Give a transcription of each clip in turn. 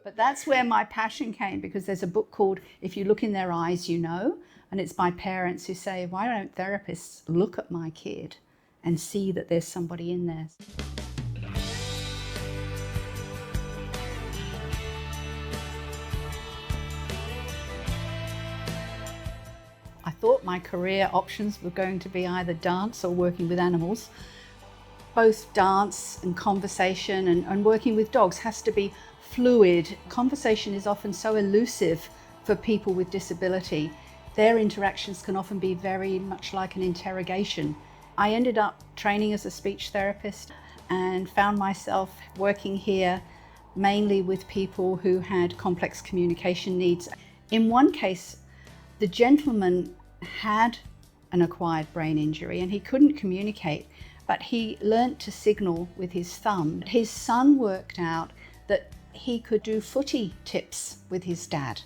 But that's where my passion came, because there's a book called If You Look in Their Eyes, You Know, and it's by parents who say, why don't therapists look at my kid and see that there's somebody in there? I thought my career options were going to be either dance or working with animals. Both dance and conversation and working with dogs has to be fluid. Conversation is often so elusive for people with disability. Their interactions can often be very much like an interrogation. I ended up training as a speech therapist and found myself working here mainly with people who had complex communication needs. In one case, the gentleman had an acquired brain injury and he couldn't communicate, but he learnt to signal with his thumb. His son worked out that he could do footy tips with his dad.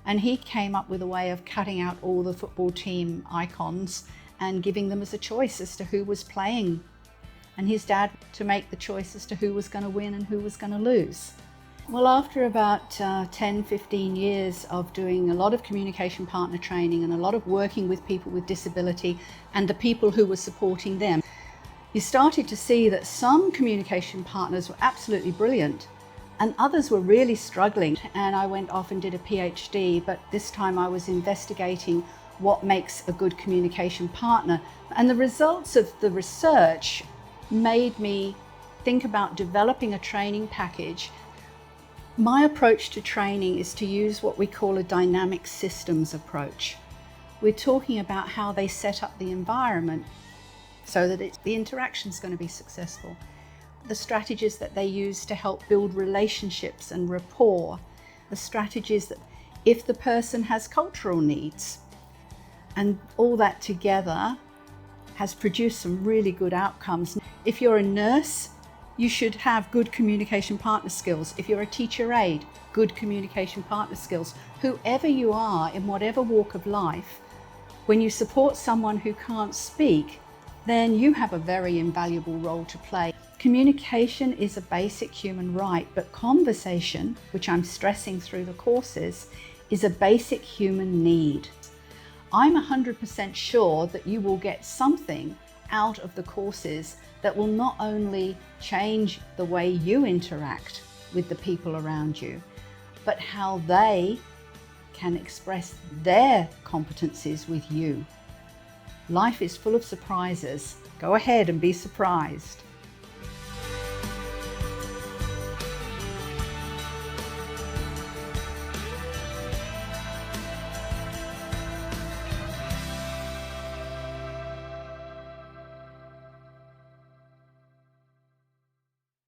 And he came up with a way of cutting out all the football team icons and giving them as a choice as to who was playing. And his dad to make the choice as to who was going to win and who was going to lose. Well, after about 10, 15 years of doing a lot of communication partner training and a lot of working with people with disability and the people who were supporting them, you started to see that some communication partners were absolutely brilliant and others were really struggling. And I went off and did a PhD, but this time I was investigating what makes a good communication partner. And the results of the research made me think about developing a training package. My approach to training is to use what we call a dynamic systems approach. We're talking about how they set up the environment so that the interaction is going to be successful. The strategies that they use to help build relationships and rapport. The strategies that if the person has cultural needs. And all that together has produced some really good outcomes. If you're a nurse, you should have good communication partner skills. If you're a teacher aide, good communication partner skills. Whoever you are, in whatever walk of life, when you support someone who can't speak, then you have a very invaluable role to play. Communication is a basic human right, but conversation, which I'm stressing through the courses, is a basic human need. I'm 100% sure that you will get something out of the courses that will not only change the way you interact with the people around you, but how they can express their competencies with you. Life is full of surprises. Go ahead and be surprised.